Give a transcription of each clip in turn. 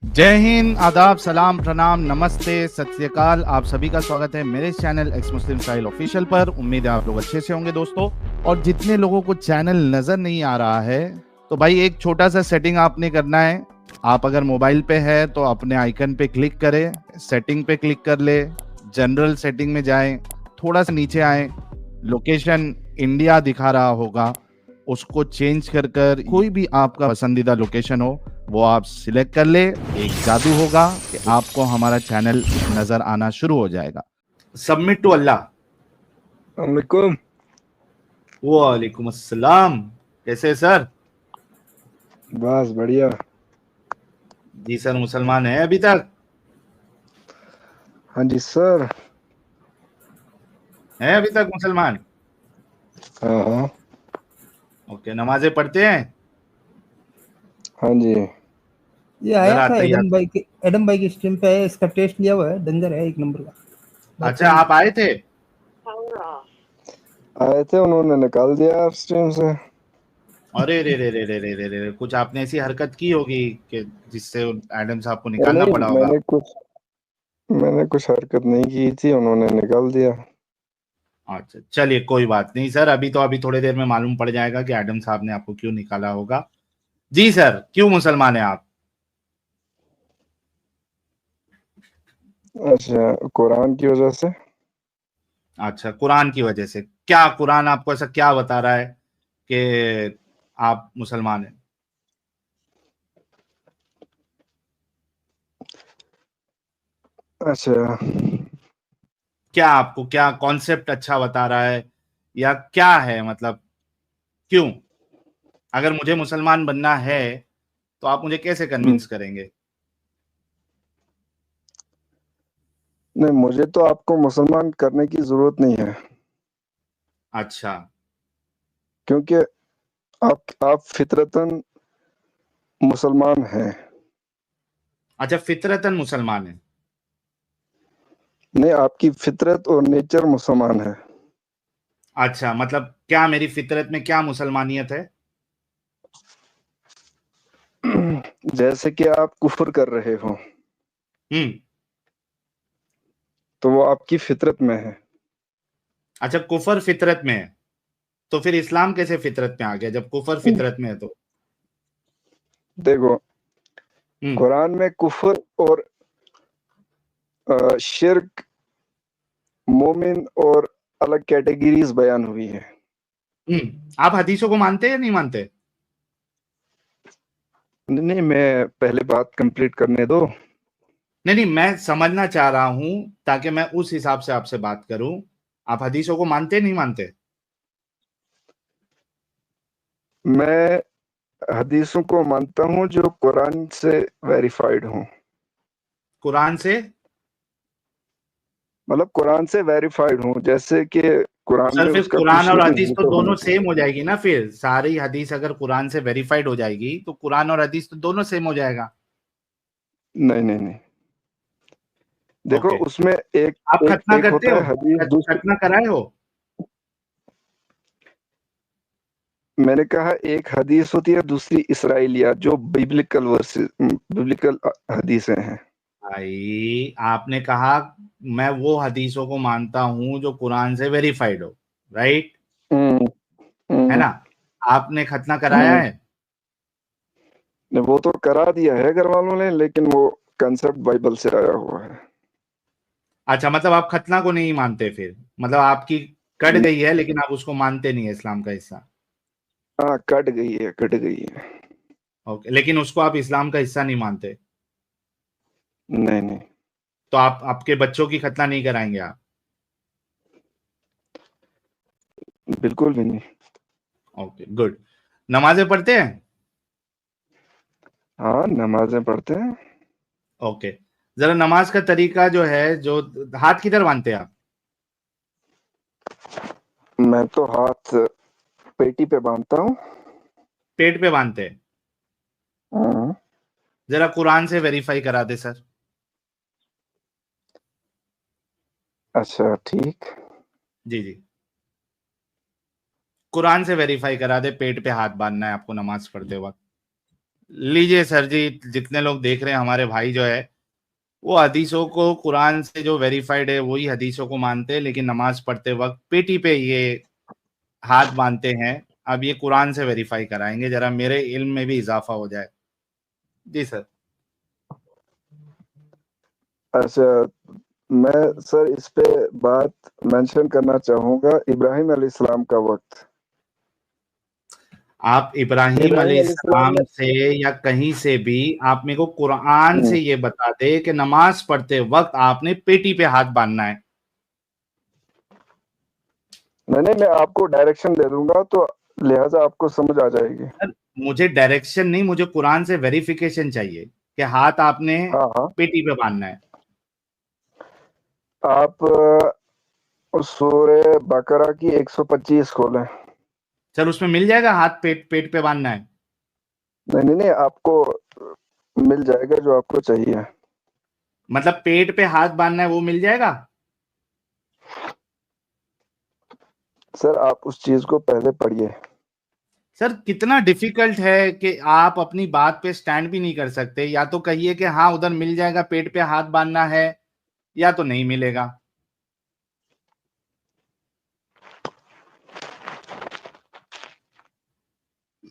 जय हिंद, आदाब, सलाम, प्रणाम, नमस्ते, सत श्री अकाल। आप सभी का स्वागत है मेरे चैनल एक्स मुस्लिम स्टाइल ऑफिशियल पर। उम्मीद है आप लोग अच्छे से होंगे दोस्तों। और जितने लोगों को चैनल नजर नहीं आ रहा है तो भाई एक छोटा सा सेटिंग आपने करना है। आप अगर मोबाइल पे है तो अपने आइकन पे क्लिक करें, सेटिंग पे क्लिक कर ले, जनरल सेटिंग में जाएं, थोड़ा सा नीचे आए, लोकेशन इंडिया दिखा रहा होगा, उसको चेंज कर कर कोई भी आपका पसंदीदा लोकेशन हो वो आप सिलेक्ट कर ले। एक जादू होगा कि आपको हमारा चैनल नजर आना शुरू हो जाएगा। सबमिट टू अल्लाह। वालेकुम। वालेकुम अस्सलाम। कैसे है सर? बस बढ़िया। जी सर, मुसलमान है अभी तक? हाँ जी सर। है अभी तक मुसलमान? हाँ हाँ। ओके, नमाजें पढ़ते हैं? हाँ जी। ये आया जरा था तैयार। एडम भाई की स्ट्रीम पे है, इसका टेस्ट लिया हुआ है, डेंजर है, एक नंबर का। अच्छा, आप आए थे? आए थे, उन्होंने निकाल दिया स्ट्रीम से। अरे रे रे रे रे रे रे रे, कुछ आपने ऐसी हरकत की होगी कि जिससे एडम साहब को नहीं निकालना नहीं, पड़ा होगा। मैंने कुछ हरकत नहीं की थी, उन्होंने निकाल दिया। अच्छा, चलिए कोई बात नहीं सर। अभी थोड़ी देर में मालूम पड़ जाएगा कि एडम साहब ने आपको क्यों निकाला होगा। जी सर, क्यों मुसलमान है आप? अच्छा, कुरान की वजह से। अच्छा, कुरान की वजह से। क्या कुरान आपको ऐसा क्या बता रहा है कि आप मुसलमान हैं? अच्छा, क्या आपको क्या कॉन्सेप्ट अच्छा बता रहा है, या क्या है मतलब, क्यों? अगर मुझे मुसलमान बनना है तो आप मुझे कैसे कन्विंस करेंगे? नहीं, मुझे तो आपको मुसलमान करने की जरूरत नहीं है, अच्छा। क्योंकि आप फितरतन मुसलमान हैं। अच्छा, फितरतन मुसलमान है। नहीं, आपकी फितरत और नेचर मुसलमान है। अच्छा, मतलब क्या मेरी फितरत में क्या मुसलमानियत है? जैसे कि आप कुफर कर रहे हो, हम्म। तो वो आपकी फितरत में है। अच्छा, कुफर फितरत में है, तो फिर इस्लाम कैसे फितरत में आ गया जब कुफर फितरत में है तो? देखो, हम्म। कुरान में कुफर और शिर्क, मोमिन और अलग कैटेगरीज बयान हुई है। आप हदीसों को मानते हैं या नहीं मानते? नहीं, मैं पहले बात कंप्लीट करने दो। नहीं नहीं, मैं समझना चाह रहा हूं ताकि मैं उस हिसाब से आपसे बात करूं। आप हदीसों को मानते नहीं मानते? मैं हदीसों को मानता हूँ जो कुरान से वेरीफाइड हूँ। कुरान से? मतलब कुरान से वेरीफाइड हूँ, जैसे कि कुरान सर में फिर उसका कुरान कुछ और नहीं हदीस है तो तो होना दोनों सेम चाहिए। हो जाएगी ना। फिर सारी हदीस अगर कुरान से वेरीफाइड हो जाएगी तो कुरान और हदीस तो दोनों सेम हो जाएगा। नहीं नहीं नहीं, देखो ओके। उसमें एक आप एक खतना एक करते होता हो? है हदीस, दूसरी। खतना कराए हो? मैंने कहा एक हदीस होती है, दूसरी इसराइलिया, जो बिब्लिकल वर्सेस, बिब्लिकल हदीसें हैं। भाई आपने कहा मैं वो हदीसों को मानता हूं जो कुरान से वेरीफाइड हो, राइट? हम्म, है हम्म, ना? आपने खतना कराया हम्म। है? ने वो तो करा दिया है घर वालों ने, लेकिन वो कंसेप्ट बाइबल से आया हुआ है। अच्छा, मतलब आप खतना को नहीं मानते फिर, मतलब आपकी कट गई है लेकिन आप उसको मानते नहीं है इस्लाम का हिस्सा। हाँ, कट गई है, कट गई है। ओके, लेकिन उसको आप इस्लाम का हिस्सा नहीं मानते? नहीं नहीं, तो आप आपके बच्चों की खतना नहीं कराएंगे आप? बिल्कुल भी नहीं। Okay, good. नमाजें पढ़ते हैं? हाँ, नमाजें पढ़ते हैं। ओके। जरा नमाज का तरीका जो है, जो हाथ किधर बांधते हैं आप? मैं तो हाथ पेटी पे बांधता हूँ। पेट पे बांधते हैं? हाँ, जरा कुरान से वेरीफाई करा दे सर। अच्छा ठीक। जी जी, कुरान से वेरीफाई करा दे, पेट पे हाथ बांधना है आपको नमाज पढ़ते वक्त। लीजिए सर जी, जितने लोग देख रहे हैं हमारे भाई जो है वो हदीसों को कुरान से जो वेरीफाइड है वही हदीसों को मानते हैं, लेकिन नमाज पढ़ते वक्त पेटी पे ये हाथ बांधते हैं। अब ये कुरान से वेरीफाई कराएंगे, जरा मेरे इल्म में भी इजाफा हो जाए। जी सर। अच्छा, मैं सर इस पे बात मेंशन करना चाहूंगा, इब्राहिम अलैहिस्सलाम का वक्त। आप इब्राहिम इब्राहिम अलैहिस्सलाम अलैहिस्सलाम ने से या कहीं से भी आप मेरे को कुरान हम्म, से ये बता दे कि नमाज पढ़ते वक्त आपने पेटी पे हाथ बांधना है। नहीं, मैं आपको डायरेक्शन दे दूंगा तो लिहाजा आपको समझ आ जाएगी। सर, मुझे डायरेक्शन नहीं, मुझे कुरान से वेरिफिकेशन चाहिए कि हाथ आपने हाँ हाँ, पेटी पे बांधना है। आप सूरह बकरा की 125 खोलें। सर, उसमें मिल जाएगा हाथ पेट पेट पे बांधना है? नहीं, आपको मिल जाएगा जो आपको चाहिए। मतलब पेट पे हाथ बांधना है वो मिल जाएगा? सर आप उस चीज को पहले पढ़िए। सर, कितना डिफिकल्ट है कि आप अपनी बात पे स्टैंड भी नहीं कर सकते। या तो कहिए कि हाँ उधर मिल जाएगा, पेट पे हाथ बांधना है, या तो नहीं मिलेगा।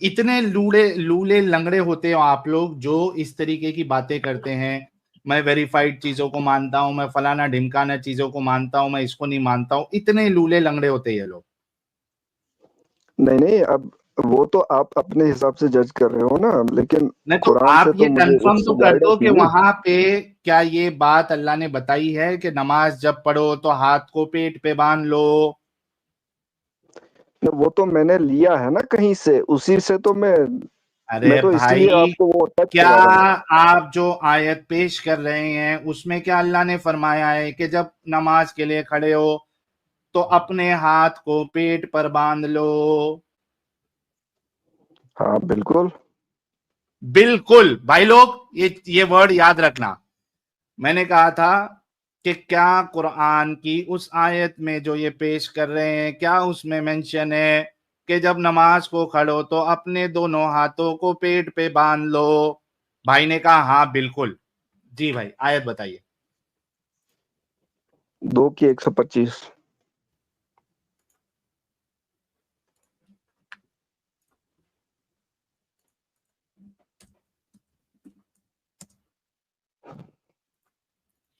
इतने लूड़े लूले लंगड़े होते हो आप लोग जो इस तरीके की बातें करते हैं। मैं वेरीफाइड चीजों को मानता हूं, मैं फलाना ढिमकाना चीजों को मानता हूं, मैं इसको नहीं मानता हूं। इतने लूले लंगड़े होते हैं ये लोग। नहीं, अब वो तो आप अपने हिसाब से जज कर रहे हो ना, लेकिन नहीं तो कुरान आप से ये तो मुझे कंफर्म तो उससे कर दो गाइडेंस कि मिली। वहां पे क्या ये बात अल्लाह ने बताई है कि नमाज जब पढ़ो तो हाथ को पेट पे बांध लो। वो तो मैंने लिया है ना कहीं से, उसी से तो मैं अरे तो इसलिए भाई, आपको वो टच क्या करा रहा हूँ। आप जो आयत पेश कर रहे हैं उसमें क्या अल्लाह ने फरमाया है कि जब नमाज के लिए खड़े हो तो अपने हाथ को पेट पर बांध लो? हाँ बिल्कुल। बिल्कुल भाई लोग, ये वर्ड याद रखना। मैंने कहा था कि क्या कुरान की उस आयत में जो ये पेश कर रहे हैं, क्या उसमें मेंशन है कि जब नमाज को खड़ो तो अपने दोनों हाथों को पेट पे बांध लो? भाई ने कहा हाँ बिल्कुल। जी भाई, आयत बताइए। 2 की 125।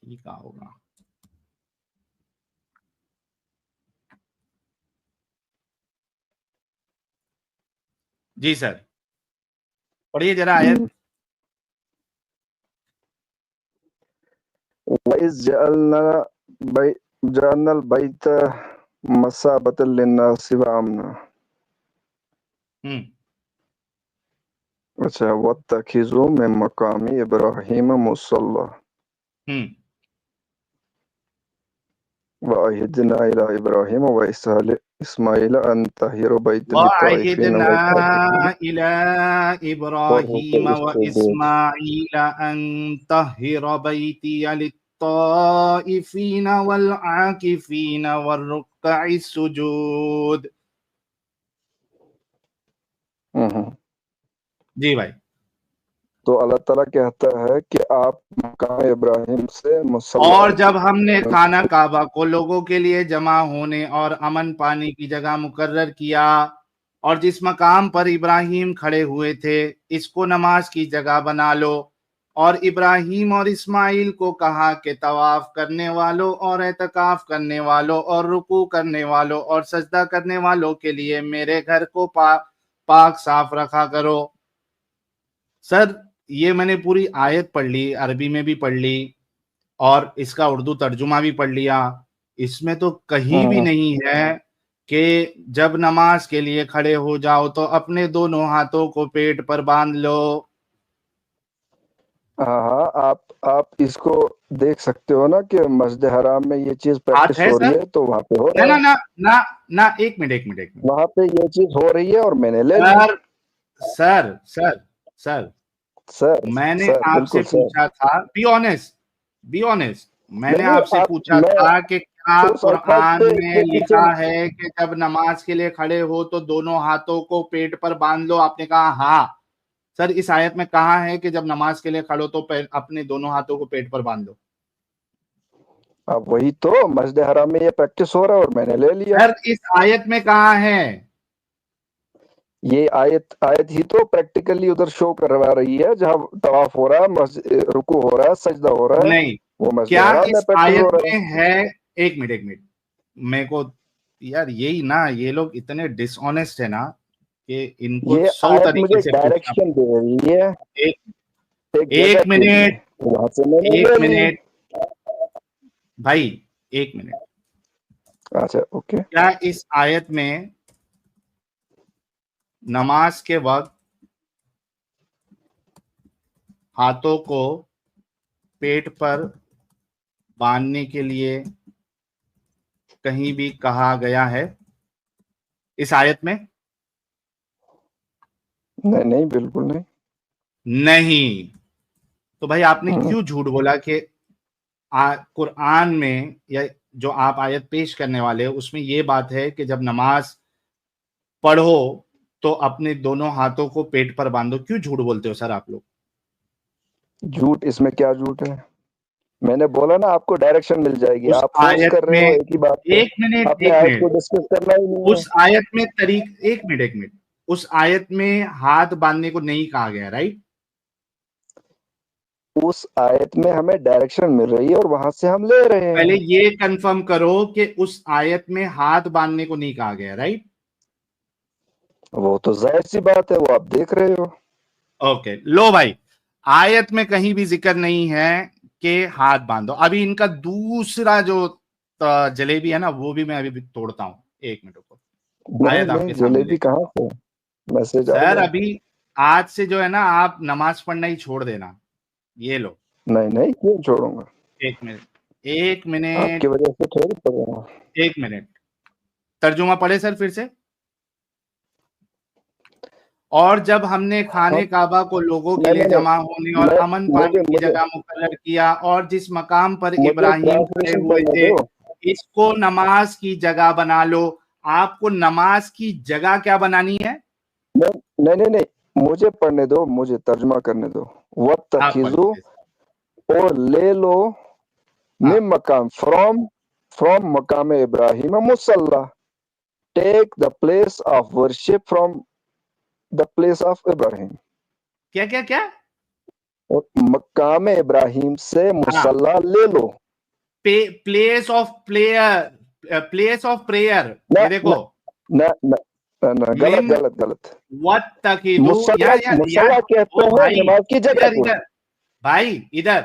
ये क्या होगा? जी सर, पढ़िए जरा आयत। वइस जअलनल बैत मसाबतल लिन्नासि व अमना। हम्म। अच्छा, वत्तखिजू मिन मकामी इब्राहीम मुसल्ला हम्म। वअहिदना इला इब्राहीम व इस्माईल अन तहिर बैत लित्ताइफिन वअहिदना वल इला इब्राहीम व सुजूद। इस्माईल अन तहिर बैती लित्ताइफीन वल आकिफीन वर्रुक्कइ सुजूद। जी भाई। तो अल्लाह ताला कहता है कि आप मकाम इब्राहिम से मुसल्ला और जब रखिए। हमने खाना काबा को लोगों के लिए जमा होने और अमन पाने की जगह मुकर्रर किया, और जिस मकाम पर इब्राहिम खड़े हुए थे इसको नमाज की जगह बना लो। और इब्राहिम और इस्माइल को कहा कि तवाफ करने वालों और एतकाफ करने वालों और रुकू करने वालों और सजदा करने वालों के लिए मेरे घर को पाक साफ रखा करो। सर, ये मैंने पूरी आयत पढ़ ली, अरबी में भी पढ़ ली और इसका उर्दू तर्जुमा भी पढ़ लिया। इसमें तो कहीं भी हम्म, नहीं है कि जब नमाज के लिए खड़े हो जाओ तो अपने दोनों हाथों को पेट पर बांध लो। हाँ, आप इसको देख सकते हो ना कि मस्जिद हराम में ये चीज हाथ प्रैक्टिस है हो रही सर? है, तो वहां पे हो ना रहा ना है। ना ना ना, एक मिनट एक मिनट एक मिनट। वहां पे ये चीज हो रही है और मैंने ले ली। Sir sir sir sir, sir मैंने सर आपसे बिल्कुल सर। पूछा था, बी ऑनेस्ट, मैंने नहीं, आपसे आप पूछा मैं था कि क्या उस अल्फाज कुरान में के पीछे। लिखा है कि जब नमाज के लिए खड़े हो तो दोनों हाथों को पेट पर बांध लो? आपने कहा हाँ। सर इस आयत में कहा है कि जब नमाज के लिए खड़ो तो अपने दोनों हाथों को पेट पर बांध लो। अब वही तो मस्जिद हराम में ये प्रैक्टिस हो रहा है और मैंने ले लिया। सर इस आयत में कहा है, ये आयत ही तो प्रैक्टिकली उधर शो करवा रही है, जहाँ तवाफ हो रहा है, रुकू हो रहा है, सजदा हो रहा है, नहीं वो मस्जिद क्या हराम में इस प्रैक्टिस हो आयत रहा है। में है? एक मिनट मेरे को यार यही ना, ये लोग इतने डिसऑनेस्ट है ना कि इनको ये 100 आयत तरीके मुझे से पूछना डायरेक्शन दे रही है एक एक जगह एक के लिए, मिनट वहां से मैंने एक ले ली। मिनट भाई, एक मिनट। अच्छा ओके। क्या इस आयत में नमाज के वक्त हाथों को पेट पर बांधने के लिए कहीं भी कहा गया है इस आयत में? नहीं नहीं बिल्कुल नहीं। नहीं। तो भाई आपने क्यों झूठ बोला कि कुरान में या जो आप आयत पेश करने वाले हो उसमें ये बात है कि जब नमाज पढ़ो तो अपने दोनों हाथों को पेट पर बांधो? क्यों झूठ बोलते हो सर आप लोग? झूठ इसमें क्या झूठ है? मैंने बोला ना आपको डायरेक्शन मिल जाएगी, उस आप फोर्स आयत कर रहे हो में एक ही बात पे। एक मिनट आपने एक आयत को मिनट डिस्कस करना ही नहीं है। उस आयत में एक मिनट उस आयत में हाथ बांधने को नहीं कहा गया, राइट? उस आयत में हमें डायरेक्शन मिल रही है और वहां से हम ले रहे पहले हैं। ये कंफर्म करो कि उस आयत में हाथ बांधने को नहीं कहा गया, राइट? वो तो जाहिर सी बात है, वो आप देख रहे हो। ओके लो भाई, आयत में कहीं भी जिक्र नहीं है कि हाथ बांधो। अभी इनका दूसरा जो जलेबी है ना, वो भी मैं अभी तोड़ता हूं। एक मिनट को, नहीं आयत नहीं आपके सामने जलेबी लेके कहाँ से, मैसेज आ सर गया। अभी आज से जो है ना, आप नमाज पढ़ना ही छोड़ देना। ये लो, नहीं नहीं क्यों छोड़ूंगा, एक मिनट एक आपकी मिनट वजह से थोड़ी पड़ रहा हूँ। एक मिनट तर्जुमा पढ़े सर फिर से। और जब हमने हाँ, खाने काबा को लोगों के नहीं लिए नहीं जमा होने और मैं अमन मुझे पाने की मुझे जगह मुकर्रर किया, और जिस मकाम पर मुझे इब्राहिम खड़े ट्रांसलेशन हुए करने थे दो। इसको नमाज की जगह बना लो। आपको नमाज की जगह क्या बनानी है? नहीं नहीं नहीं मुझे पढ़ने दो, मुझे तर्जुमा करने दो। आप वत्तखिजू पढ़िए। और ले लो, हाँ मिन मकाम फ्रॉम मकाम इब्राहिम मुसल्ला, take the place of worship from the place of Ibrahim. क्या क्या क्या? और मकाम इब्राहिम से हाँ, मुसल्ला ले लो। Place of prayer. ना ये देखो, ना ना ना, गलत मिन गलत गलत। वत्तखिजू, मुसल्ला यार यार यार मुसल्ला कहते ओ हैं भाई, नमाज की जगह इधर को। इधर भाई इधर,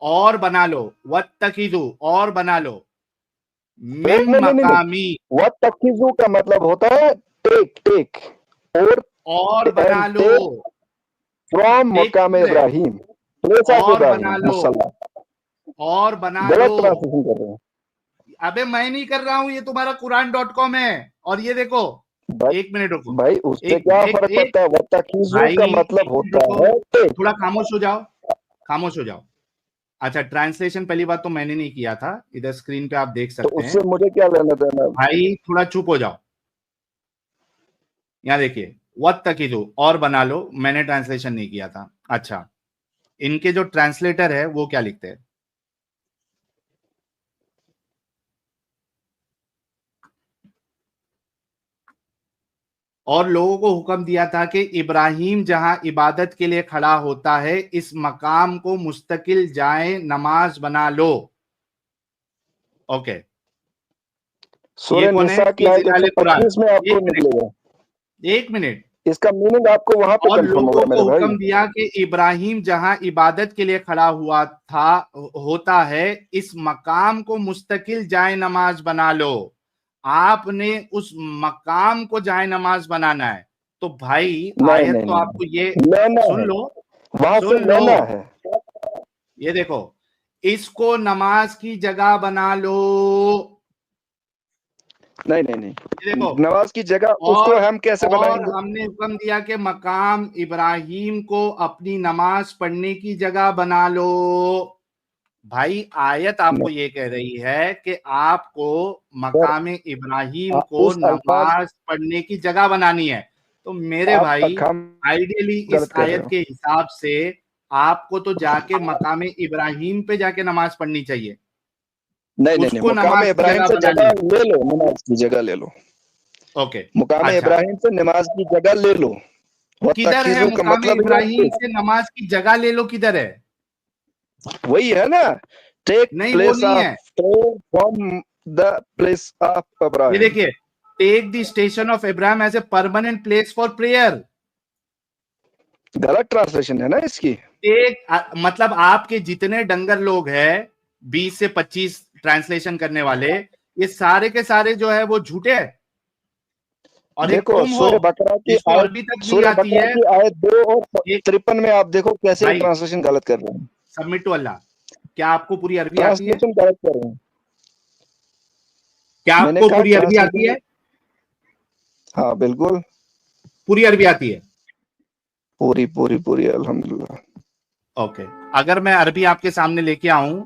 और बना लो, वत्तखिजू और बना लो, मिन नहीं नहीं नहीं नहीं, मकामी वत्तखिजू का मतलब होता है टेक टेक, और बना एंड लो, टेक फ्रॉम टेक मकाम किधर है? इब्राहिम, प्लेस ऑफ और बना इब्राहिम लो, मुसल्ला। और बना गलत लो। ट्रांसलेशन कर रहे हैं अबे मैं नहीं कर रहा हूं, ये तुम्हारा कुरान.com है। और ये देखो, भाई। एक मिनट रुको, भाई उससे एक क्या एक फर्क एक पड़ता है, वत्तखिजू भाई का एक मतलब मिनट होता रुको, है टेक। थोड़ा खामोश हो जाओ, खामोश हो जाओ। अच्छा, ट्रांसलेशन पहली बात तो मैंने नहीं किया था, इधर स्क्रीन पे आप देख तो सकते उससे हैं। मुझे क्या लेना देना। भाई थोड़ा चुप हो जाओ। यहाँ देखिए, वत्तखिजू और बना लो, मैंने ट्रांसलेशन नहीं किया था। अच्छा, इनके जो ट्रांसलेटर है वो क्या लिखते हैं? और लोगों को हुक्म दिया था कि इब्राहिम जहां इबादत के लिए खड़ा होता है इस मकाम को मुस्तकिल जाए नमाज बना लो। ओके, ये सूरह कौन है? निसा की फी आयत जिलाल कुरान। 125 में आपको एक मिनट मिलेगा, एक मिनट इसका मीनिंग आपको वहां पे और कंफर्म लोगों होगा को मेरे भाई। हुक्म दिया कि इब्राहिम जहां इबादत के लिए खड़ा हुआ था होता है इस मकाम को मुस्तकिल जाए नमाज बना लो। आपने उस मकाम को जाए नमाज बनाना है। तो भाई नहीं आयत नहीं तो आपको ये, नहीं लेना सुन है, लो वहां से सुन लो, लेना है। ये देखो, इसको नमाज की जगह बना लो। नहीं नहीं नहीं, ये देखो, नमाज की जगह उसको और हम कैसे और बनाएंगे। हमने हुक्म दिया कि मकाम इब्राहिम को अपनी नमाज पढ़ने की जगह बना लो। भाई आयत आपको ये कह रही है कि आपको सर मकाम इब्राहिम को उस अल्फाज नमाज पढ़ने की जगह बनानी है। तो मेरे आप भाई हम आइडियली इस गलत कर रहे आयत हो। के हिसाब से आपको तो जाके मकाम इब्राहिम पे जाके नमाज पढ़नी चाहिए, नहीं नहीं नहीं, उसको मुकाम नमाज की इब्राहिम जगह से बना जगह लिया। ले लो, नमाज की जगह ले लो। ओके, मुकाम अच्छा, इब्राहिम से नमाज की जगह ले लो। किधर है वत्तखिजू का मुकाम मतलब ये इब्राहिम से नमाज की जगह ले लो, किधर है? वही है ना, टेक नहीं, वो प्लेस नहीं ऑफ है। फ्रॉम द प्लेस ऑफ ये इब्राहिम। देखिए, टेक द स्टेशन ऑफ इब्राहिम as a permanent place for prayer. गलत ट्रांसलेशन है ना इसकी। एक मतलब आपके जितने डंगर लोग हैं 20 से 25 ट्रांसलेशन करने वाले, ये सारे के सारे जो है वो झूठे हैं। और एक देखो तुम हो सूर्य बकरा की जिसको आयत, अरबी तक नहीं सूर्य आती बकरा है। की आयत 2 और एक 53 में आप देखो कैसे भाई, ट्रांसलेशन गलत कर रहे हैं। सबमिट टू अल्लाह, क्या आपको पूरी अरबी आती है? ट्रांसलेशन गलत कर रहे हैं। क्या मैंने आपको कहा पूरी अरबी आती ट्रांसलेशन, है? हाँ बिल्कुल, पूरी अरबी आती है? पूरी पूरी पूरी अल्हम्दुलिल्लाह। ओके, अगर मैं अरबी आपके सामने लेके आऊं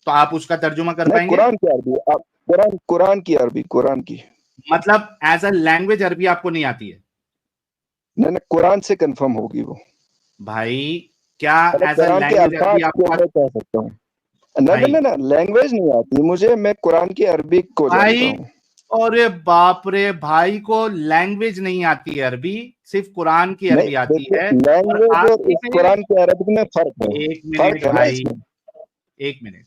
तो आप उसका तर्जुमा कर नहीं, पाएंगे? कुरान की अरबी, आप कुरान, कुरान की अरबी, कुरान की। मतलब एज अ लैंग्वेज अरबी आपको नहीं आती है? नहीं नहीं, कुरान से कंफर्म होगी वो। भाई, क्या मतलब एज अ कुरान के लैंग्वेज अरबी अल्फाज को आपको मैं कह सकता हूँ। नहीं भाई नहीं नहीं, लैंग्वेज नहीं आती मुझे, मैं कुरान की अरबी को जानता भाई हूँ। अरे बाप रे, भाई को लैंग्वेज नहीं आती है अरबी, सिर्फ कुरान की नहीं अरबी आती देखिए, है। और लैंग्वेज आप और एक इस मिनट, कुरान के अरबी में फर्क है, एक मिनट फर्क है ना भाई, इसमें। एक मिनट।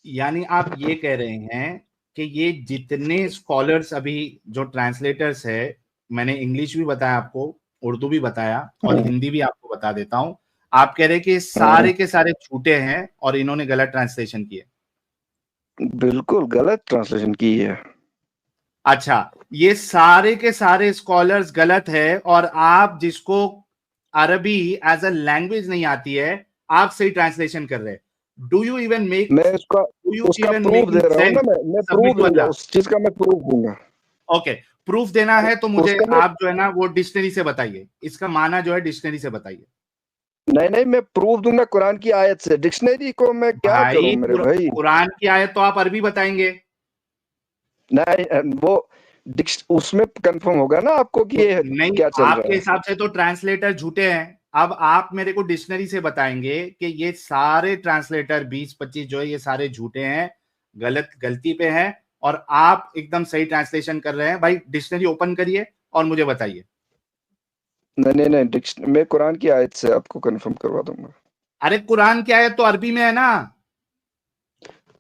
यानी आप ये कह रहे हैं कि ये जितने स्कॉलर्स अभी जो ट्रांसलेटर्स है, मैंने इंग्लिश भी बताया आपको, उर्दू भी बताया और हम्म, हिंदी भी आपको बता देता हूं, आप कह रहे हैं कि हम्म, सारे के सारे छूटे हैं और इन्होंने गलत ट्रांसलेशन किए। बिल्कुल गलत ट्रांसलेशन की है। अच्छा, ये सारे के सारे स्कॉलर्स गलत है और आप जिसको अरबी एज अ लैंग्वेज नहीं आती है, आप सही ट्रांसलेशन कर रहे हैं। डू यू इवन मेक मैं उसका डू यू उसका इवन प्रूफ दे मेकिंग रहा हूँ ना, सेंस? मैं सबमिट प्रूफ टू दूंगा, अल्लाह। उस चीज का मैं प्रूफ दूंगा। ओके, प्रूफ देना है तो मुझे उसका मैं, आप जो है ना वो डिक्शनरी से बताइए, इसका माना जो है डिक्शनरी से बताइए। नहीं नहीं, मैं प्रूफ दूंगा कुरान की आयत से, डिक्शनरी को मैं क्या करूं भाई मेरे भाई। कुरान की आयत तो आप अरबी बताएंगे। नहीं वो उसमें कंफर्म होगा ना आपको कि तो ये नहीं, क्या चल आपके रहा है। हिसाब से तो ट्रांसलेटर झूठे हैं। अब आप मेरे को डिक्शनरी से बताएंगे कि ये सारे ट्रांसलेटर 20-25 जो है ये सारे झूठे हैं, गलती पे हैं, और आप एकदम सही ट्रांसलेशन कर रहे हैं। भाई डिक्शनरी ओपन करिए और मुझे बताइए। नहीं नहीं नहीं, मैं कुरान की आयत से आपको कंफर्म करवा दूंगा। अरे कुरान की आयत तो अरबी में है ना।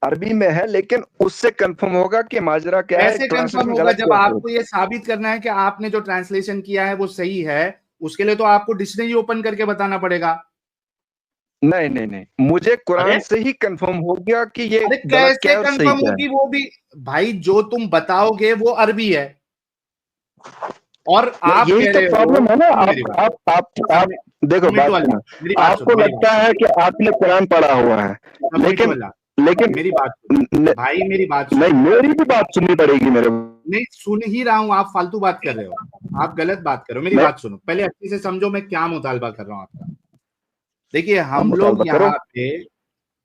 अरबी में है, लेकिन उससे कंफर्म होगा कि माजरा क्या है, कैसे कंफर्म ट्रांसलेशन होगा गलत जब कैसे है। आपको ये साबित करना है कि आपने जो ट्रांसलेशन किया है वो सही है? उसके लिए तो आपको डिक्शनरी ओपन करके बताना पड़ेगा। नहीं नहीं नहीं, मुझे अरे कुरान से ही कंफर्म हो गया कि ये अरे गलत क्या कैसे है और सही कंफर्म क्या है। होगी वो भी? भाई जो तुम बताओगे वो अरबी है और नहीं, आप यही कह तो रहे हो। प्रॉब्लम है ना। सुनो आप मेरी बात, आप आप आप सबमिट देखो, सबमिट टू बात अल्लाह, सुनो। मेरी बात आपको सुनो, मेरी बात लगता है कि आपने कुरान पढ़ा हुआ है, सबमिट टू लेकिन अल्लाह, लेकिन मेरी बात सुनो भाई, मेरी बात नहीं, सुनो। मेरी भी बात सुननी पड़ेगी मेरे। नहीं सुन ही रहा हूं, आप फालतू बात कर रहे हो, आप गलत बात कर रहे हो। मेरी मैं बात सुनो पहले, अच्छे से समझो मैं क्या मुतालबा कर रहा हूं आपका। देखिए, आप मुतालबा करो।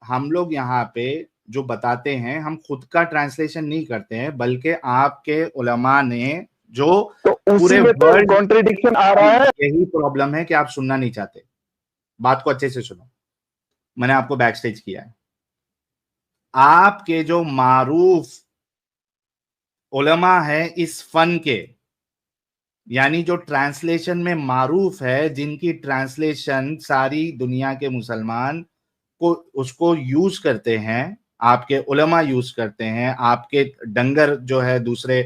हम लोग यहाँ पे जो बताते हैं, हम खुद का ट्रांसलेशन नहीं करते हैं, बल्कि आपके उलमा ने जो तो उसी पूरे में तो वर्ल्ड, कॉन्ट्रडिक्शन आ रहा है। यही प्रॉब्लम है कि आप सुनना नहीं चाहते। बात को अच्छे से सुनो, मैंने आपको बैक स्टेज किया है। आपके जो मारूफ उलमा है इस फन के, यानी जो ट्रांसलेशन में मारूफ है, जिनकी ट्रांसलेशन सारी दुनिया के मुसलमान को उसको यूज करते हैं, आपके उलमा यूज करते हैं, आपके डंगर जो है दूसरे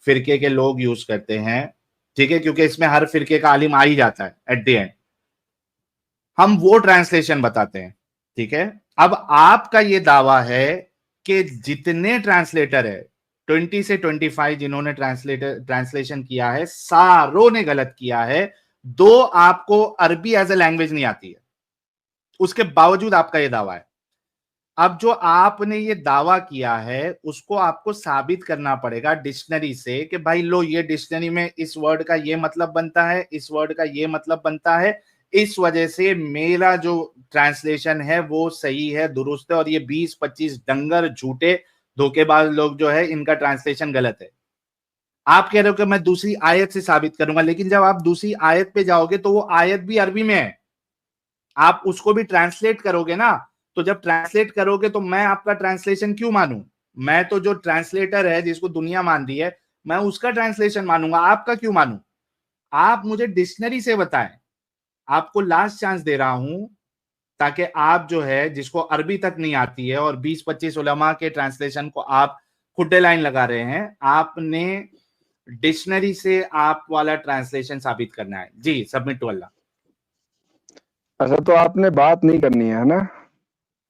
फिरके के लोग यूज करते हैं, ठीक है, क्योंकि इसमें हर फिरके का आलिम आ ही जाता है एट द एंड। हम वो ट्रांसलेशन बताते हैं, ठीक है। अब आपका ये दावा है कि जितने ट्रांसलेटर है 20 से 25 जिन्होंने ट्रांसलेशन किया है, सारों ने गलत किया है। दो, आपको अरबी एज ए लैंग्वेज नहीं आती है, उसके बावजूद आपका यह दावा है। अब जो आपने ये दावा किया है उसको आपको साबित करना पड़ेगा डिक्शनरी से कि भाई लो, ये डिक्शनरी में इस वर्ड का ये मतलब बनता है, इस वर्ड का ये मतलब बनता है, इस वजह से मेरा जो ट्रांसलेशन है वो सही है, दुरुस्त है, और ये 20-25 डंगर झूठे धोखेबाज लोग जो है इनका ट्रांसलेशन गलत है। आप कह रहे हो कि मैं दूसरी आयत से साबित करूंगा, लेकिन जब आप दूसरी आयत पे जाओगे तो वो आयत भी अरबी में है, आप उसको भी ट्रांसलेट करोगे ना। तो जब ट्रांसलेट करोगे तो मैं आपका ट्रांसलेशन क्यों मानूं? मैं तो जो ट्रांसलेटर है जिसको दुनिया मान रही है, मैं उसका ट्रांसलेशन मानूंगा, आपका क्यों मानूं? आप मुझे डिक्शनरी से बताएं। आपको लास्ट चांस दे रहा हूं, ताकि आप जो है, जिसको अरबी तक नहीं आती है और 20-25 उलमा के ट्रांसलेशन को आप खुड्डे लाइन लगा रहे हैं, आपने डिक्शनरी से आप वाला ट्रांसलेशन साबित करना है। जी, सबमिट टू अल्लाह। अच्छा, तो आपने बात नहीं करनी है ना?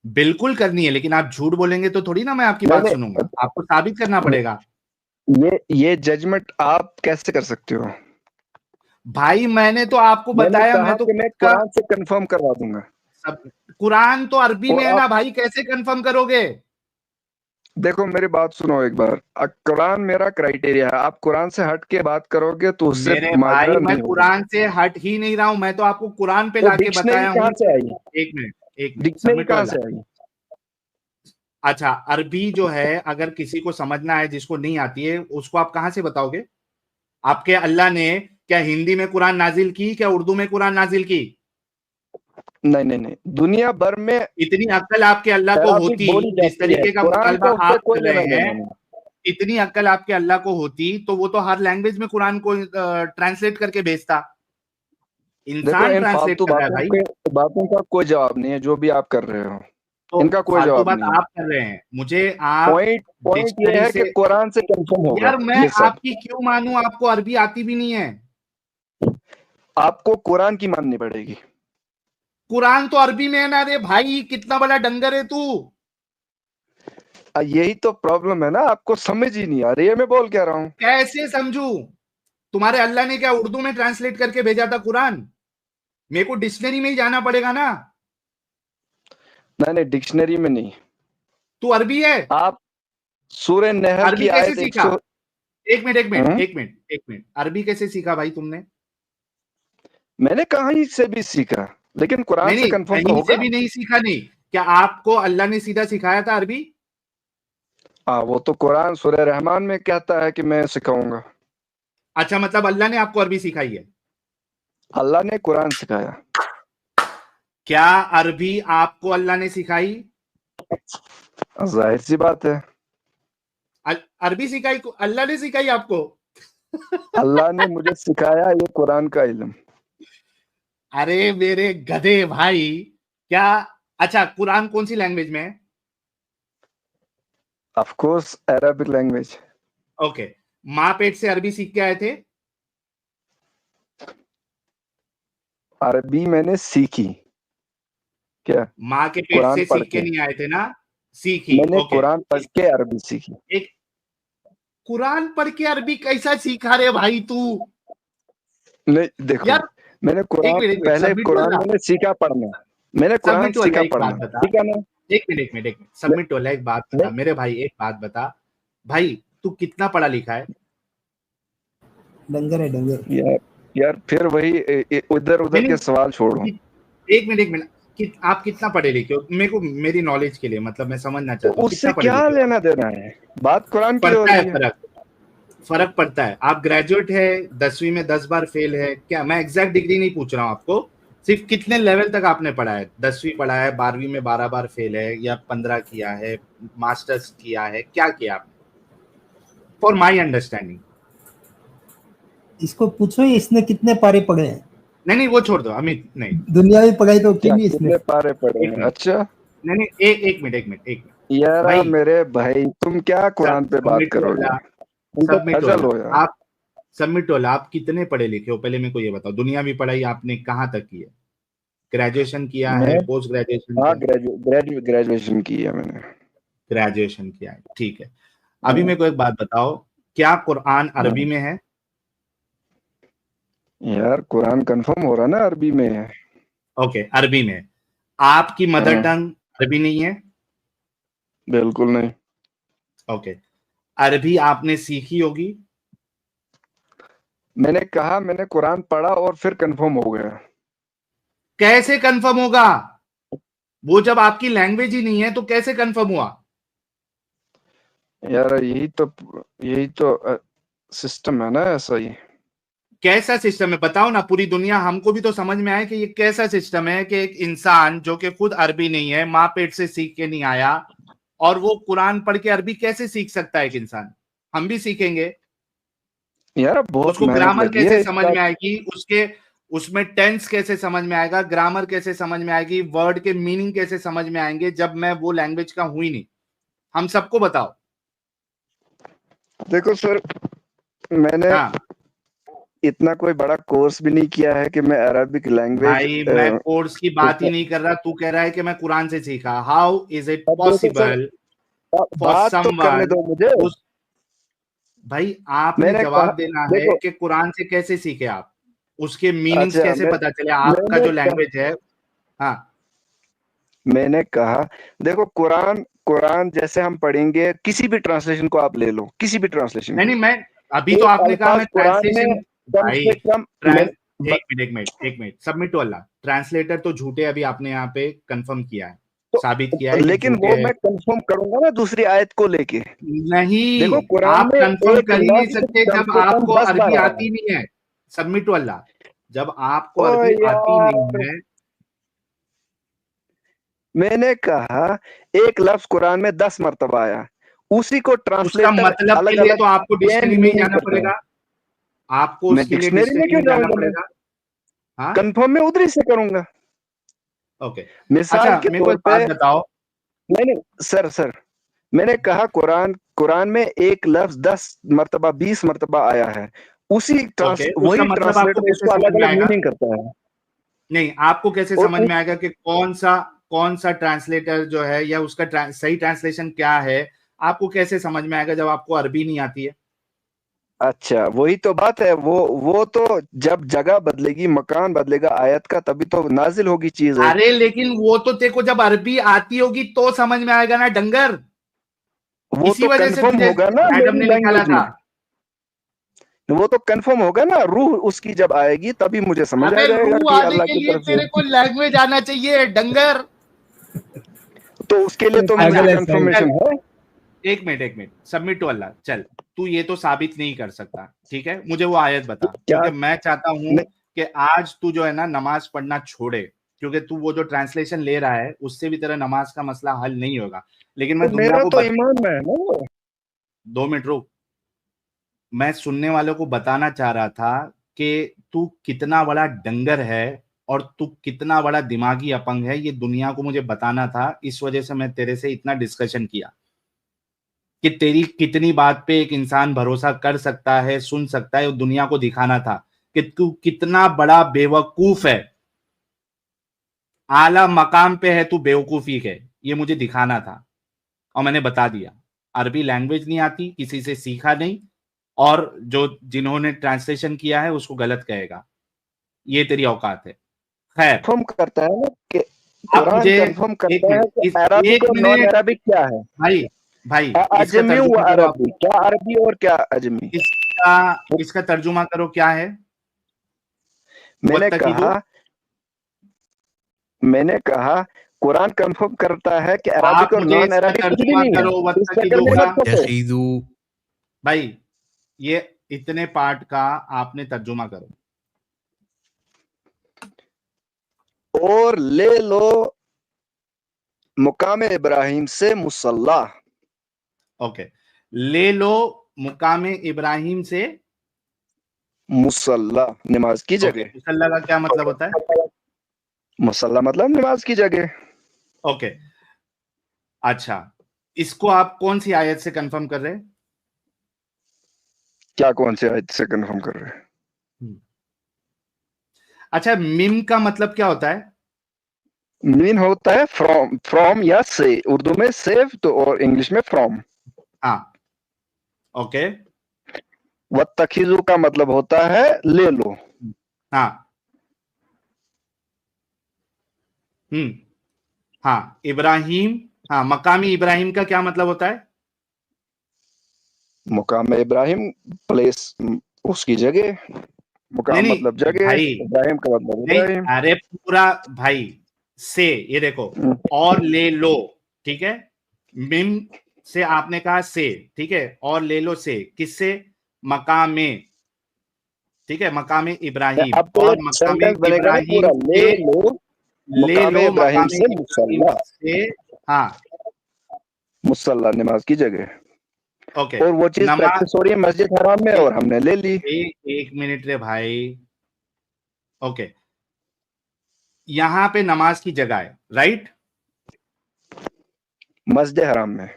बिल्कुल करनी है, लेकिन आप झूठ बोलेंगे तो थोड़ी ना मैं आपकी बात सुनूंगा, आपको साबित करना पड़ेगा। ये जजमेंट आप कैसे कर सकते हो? भाई मैंने तो आपको मैंने बताया, कहा मैं तो कि मैं का कुरान से कंफर्म करवा दूंगा। सब, कुरान तो अरबी और में है ना भाई, कैसे कंफर्म करोगे? देखो, मेरी बात सुनो एक बार। कुरान मेरा क्राइटेरिया है, आप कुरान से हट के बात करोगे तो उससे मेरे भाई माजरा मैं नहीं होगा। कुरान से हट ही नहीं रहा हूं, मैं तो आपको कुरान पे तो लाके डिक्शनरी बताया कहाँ हूं। से आई? एक मिनट, एक मिनट, डिक्शनरी सबमिट टू कहाँ अल्लाह। से आई? अच्छा, अरबी जो है, अगर किसी को समझना है, जिसको नहीं आती है, उसको आप कहां से बताओगे? आपके अल्लाह ने क्या हिंदी में कुरान नाजिल की, क्या उर्दू में कुरान नाजिल की? नहीं नहीं नहीं, दुनिया भर में इतनी अक्ल आपके अल्लाह को अरबिक होती, बोली जिस जाती है, तरीके का कुरान मुतालबा का उससे आप कोई कर लेना रहे देना हैं, नहीं। इतनी अक्ल आपके अल्लाह को होती तो वो तो हर लैंग्वेज में कुरान को ट्रांसलेट करके भेजता। देखो, इंसान इन ट्रांसलेट फालतू कर रहा है भाई। बातों का कोई जवाब नहीं है, जो भी आप कर रहे हो तो इनका कोई फालतू जवाब बात नहीं है। आप कर रहे हैं, मुझे आप पॉइंट पॉइंट ये डिक्शनरी है कि से। कुरान से कंफर्म होगा यार मैं ये सब। आपकी क्यों मानूं, आपको अरबी आती भी नहीं है। आपको कुरान की माननी पड़ेगी। कुरान तो अरबी में है ना रे भाई, कितना बड़ा डंगर है तू। यही तो प्रॉब्लम है ना, आपको समझ ही नहीं आ रही है मैं बोल क्या रहा हूँ। कैसे समझू? तुम्हारे अल्लाह ने क्या उर्दू में ट्रांसलेट करके भेजा था कुरान? मेरे को डिक्शनरी में ही जाना पड़ेगा ना। नहीं नहीं, डिक्शनरी में नहीं। तू अरबी है? आप सूरह नहल अरबी की कैसे आयत सीखा? 100। एक मिनट, एक मिनट, एक मिनट, एक मिनट, अरबी कैसे सीखा भाई तुमने? मैंने कहीं से भी सीखा, लेकिन कुरान नहीं से नहीं, कंफर्म तो कहीं से होगा। भी नहीं सीखा। नहीं, क्या आपको अल्लाह ने सीधा सिखाया था अरबी? हाँ, वो तो कुरान सूरह रहमान में कहता है कि मैं सिखाऊंगा। अच्छा, मतलब अल्लाह ने आपको अरबी सिखाई है? अल्लाह ने कुरान सिखाया। क्या अरबी आपको अल्लाह ने सिखाई? जाहिर सी बात है, अरबी सिखाई अल्लाह ने सिखाई आपको? अल्लाह ने मुझे सिखाया ये कुरान का इल्म। अरे मेरे गधे भाई, क्या? अच्छा, कुरान कौन सी लैंग्वेज में है? Of course Arabic language. Okay, माँ पेट से अरबी सीख के आए थे? अरबी मैंने सीखी। क्या? माँ के पेट कुरान से पढ़ सीख के के। नहीं आए थे ना? सीखी, मैंने ओके। कुरान पढ़ के अरबी सीखी। एक कुरान पढ़ के अरबी कैसा सीखा रे भाई तू? नहीं देखो, यार मैंने कुरान एक मिनट, पहले सबमिट कुरान वाला, मैंने सीखा पढ़ना। मैंने कुरान सबमिट वाला सीखा एक बात पढ़ना, बता। ठीक है ना? एक मिनट, एक मिनट, एक मिनट, सबमिट वाला एक बात बता नहीं मेरे भाई, एक बात बता। भाई तू कितना पढ़ा लिखा है? डंगर है डंगर। यार, यार फिर वही उधर उधर नहीं के सवाल छोड़ो। नहीं, एक मिनट, एक मिनट, आप कितना पढ़े लिखे हो? मेरे को, मेरी नॉलेज के लिए, मतलब मैं समझना तो चाहता हूँ, उससे कितना पढ़े क्या लिखे हो? लेना देना है? बात कुरान की हो पड़ता है रही है। फर्क, फर्क पड़ता है। आप ग्रेजुएट है, 10वीं में 10 बार फेल है क्या? मैं एग्जैक्ट डिग्री नहीं पूछ रहा हूँ आपको, सिर्फ कितने लेवल तक आपने पढ़ा है? 10वीं पढ़ा है, 12वीं में 12 बार फेल है, या 15 किया है, मास्टर्स किया है, क्या किया आपने? For my understanding. इसको पूछो इसने कितने पारे पढ़े हैं। नहीं नहीं, वो छोड़ दो अमित, नहीं। दुनियावी पढ़ाई तो की क्या नहीं इसने। कितने पारे पढ़े एक हैं? मिनट, अच्छा नहीं नहीं, एक मिनट, एक मिनट, एक मिनट यार, भाई। मेरे भाई तुम क्या कुरान पे बात सबमिट करोगे? वाला, तुम तो सबमिट फजल वाला, हो यार। आप सबमिट वाला, आप कितने पढ़े लिखे हो पहले मेरे को ये बताओ। दुनियावी पढ़ाई आपने कहाँ तक की है? ग्रेजुएशन किया है, मैं पोस्ट ग्रेजुएशन हाँ, किया? ग्रेजुएशन की है मैंने। ग्रेजुएशन किया है, ठीक है। अभी हाँ, मेरे को एक बात बताओ, क्या कुरान अरबी हाँ। में है? यार कुरान कंफर्म हो रहा ना अरबी में है। ओके, अरबी में। आपकी मदर हाँ, टंग अरबी नहीं है? बिल्कुल नहीं। ओके, अरबी आपने सीखी होगी? मैंने कहा मैंने कुरान पढ़ा और फिर कंफर्म हो गया। कैसे कंफर्म होगा? वो जब आपकी लैंग्वेज ही नहीं है तो कैसे कंफर्म हुआ? यार यही तो सिस्टम है ना ऐसा ही। कैसा सिस्टम है बताओ ना, पूरी दुनिया, हमको भी तो समझ में आए कि ये कैसा सिस्टम है कि एक इंसान जो कि खुद अरबी नहीं है, माँ पेट से सीख के नहीं आया, और वो कुरान पढ़ के अरबी कैसे सीख सकता है एक इंसान? हम भी सीखेंगे। यार बहुत उसको मेहनत ग्रामर लगी कैसे है इस समझ बात। में आएगी, उसके उसमें टेंस कैसे समझ में आएगा, ग्रामर कैसे समझ में आएगी, वर्ड के मीनिंग कैसे समझ में आएंगे जब मैं वो लैंग्वेज का हूं ही नहीं? हम सबको बताओ। देखो सर, मैंने हाँ इतना कोई बड़ा कोर्स भी नहीं किया है कि मैं अरबिक लैंग्वेज। भाई, मैं कोर्स की बात ही नहीं कर रहा, तू कह रहा है कि मैं कुरान से सीखा। हाउ इज इट अब देखो सर, पॉसिबल फॉर बात तो करने समवन दो मुझे। उस भाई आपने मैंने कहा, जवाब देना है देखो, कि कुरान से कैसे सीखे आप, उसके मीनिंग्स अच्छा कैसे पता चले, आपका मैंने जो कहा लैंग्वेज है। हाँ मैंने कहा देखो, कुरान कुरान जैसे हम पढ़ेंगे, किसी भी ट्रांसलेशन को आप ले लो, किसी भी ट्रांसलेशन नहीं को, नहीं, मैं अभी तो एक आपने कहा अल्फाज मैं कुरान में ट्रांसलेशन। कम भाई से कम ट्रांस एक मिनट सबमिट टू अल्लाह, ट्रांसलेटर तो झूठे, अभी आपने यहाँ पे कंफर्म किया है, साबित किया तो है कि लेकिन झूठे वो हैं। मैं कंफर्म करूंगा ना दूसरी आयत को लेके। देखो नहीं, कुरान आप में कंफर्म एक कर ही नहीं लफ्ज सकते कम जब से कम आपको 10 अरबी बार आया है। आती नहीं है। सबमिट टू अल्लाह, जब आपको ओ अरबी आती नहीं यार, है। मैंने कहा एक लफ्ज कुरान में 10 मर्तबा आया, उसी को उसका ट्रांसलेटर मतलब के अलग लिए अलग तो आपको डिक्शनरी में ही मीनिंग जाना करता है। पड़ेगा, आपको मैं उसके लिए डिक्शनरी में डिक्शनरी क्यों में जाना जाऊंगा? मैं पड़ेगा। हाँ कंफर्म में उधर से करूंगा। ओके। मिसाल अच्छा के मेरे को तौर एक पे, बात बताओ। नहीं नहीं सर, मैंने कहा कुरान कुरान में एक लफ्ज 10 मर्तबा 20 मर्तबा आया है, ओके, उसका वही मतलब आपको ट्रांसलेटर कैसे उसको समझ अलग में अलग आएगा? मीनिंग करता है। नहीं, आपको कैसे और समझ में आएगा कि कौन सा ट्रांसलेटर जो है, या उसका सही ट्रांसलेशन क्या है? आपको कैसे समझ में आएगा जब आपको अरबी नहीं आती है? अच्छा, वही तो बात है, वो तो जब जगह बदलेगी, मकान बदलेगा आयत का, तभी तो नाजिल होगी चीज एक। अरे लेकिन वो तो तेरे को जब अरबी आती होगी तो समझ में आएगा ना डंगर। वो इसी तो वजह से कंफर्म तुझे होगा ना मैडम मेरी ने निकाला लैंग्वेज था। में। वो तो कंफर्म होगा ना, रूह उसकी जब आएगी तभी मुझे समझ आ अबे जाएगा रूह कि आने अल्लाह के की लिए तरफ से। तेरे को लैंग्वेज आना चाहिए डंगर। तो उसके लिए तो अच्छा मुझे पागल है साहिल। चल, कंफर्मेशन है। एक मिनट सबमिट टू अल्लाह। चल, तू ये तो साबित नहीं कर सकता, ठीक है, मुझे वो आयत बता, क्या? क्योंकि मैं चाहता हूं नहीं, कि आज तू जो है ना नमाज पढ़ना छोड़े, क्योंकि तू वो जो ट्रांसलेशन ले रहा है उससे भी तेरा नमाज का मसला हल नहीं होगा। लेकिन तो मैं दुनिया मेरा को तो ईमान में है ना वो। 2 मिनट रुक। मैं सुनने वालों को बताना चाह रहा था कि तू कितना बड़ा डंगर है और तू कितना बड़ा दिमागी अपंग है, ये दुनिया को मुझे बताना था। इस वजह से मैं तेरे से इतना डिस्कशन किया कि तेरी कितनी बात पे एक इंसान भरोसा कर सकता है, सुन सकता है, और दुनिया को दिखाना था कि तू कितना बड़ा बेवकूफ है, आला मकाम पे है तू, बेवकूफी है, ये मुझे दिखाना था। और मैंने बता दिया, अरबी लैंग्वेज नहीं आती, किसी से सीखा नहीं, और जो जिन्होंने ट्रांसलेशन किया है उसको गलत कहेगा, ये तेरी औकात है। खैर, कंफर्म करता है ना कि आप कुरान मुझे कंफर्म एक करता है मिनट कि इस अरबिक एक और नॉन मिनट अरबिक क्या है। भाई भाई इसका अजमी व तर्जुमा करो आप। अरबी, क्या अरबी और क्या अजमी। इसका इसका तर्जुमा करो क्या है। मैंने वत्तकीदू। कहा मैंने कहा कुरान कंफर्म करता है कि आप अरबिक और मुझे नॉन इसका अरबिक कुछ भी तर्जुमा नहीं है। करो, इस चक्कर में वत्तकीदू का। मत फंसो। भाई ये इतने पार्ट का आपने तर्जुमा करो। और ले लो मुकाम इब्राहिम से मुसल्ला। ओके, ले लो मुकाम इब्राहिम से। मुसल्ला नमाज की ओके, जगह। मुसल्ला का क्या मतलब होता है? मुसल्ला मतलब नमाज की जगह। ओके, अच्छा, इसको आप कौन सी आयत से कंफर्म कर रहे हैं? क्या कौन से आयत से कंफर्म कर रहे हैं? अच्छा, मिम का मतलब क्या होता है? मीन होता है फ्रॉम, फ्रॉम या से, उर्दू में सेव तो, और इंग्लिश में फ्रॉम। हाँ ओके। वत्तखिजु का मतलब होता है ले लो। हाँ हम्म हाँ, इब्राहिम। हाँ, मकामी इब्राहिम का क्या मतलब होता है? मुकाम इब्राहिम, प्लेस, उसकी जगह। नहीं मुकाम मतलब नहीं जगह, भाई, इब्राहिम का मतलब नहीं, इब्राहिम। अरे पूरा भाई से, ये देखो, और ले लो, ठीक है, मिम से आपने कहा से, ठीक है, और ले लो से किससे? मकामे, ठीक है, मकामे इब्राहिम, अब तो और ये मकामे सेंटेंस बनेगा ना इब्राहिम पूरा, ले से, लो ले मकामे लो इब्राहिम मकामे से इब्राहिम मुसल्ला, से, हाँ मुसल्ला नमाज की जगह। ओके। और वो चीज नमाज, प्रैक्टिस हो रही है मस्जिद हराम में और हमने ले ली। एक मिनट रे भाई, ओके, यहाँ पे नमाज की जगह है, राइट, मस्जिद हराम में।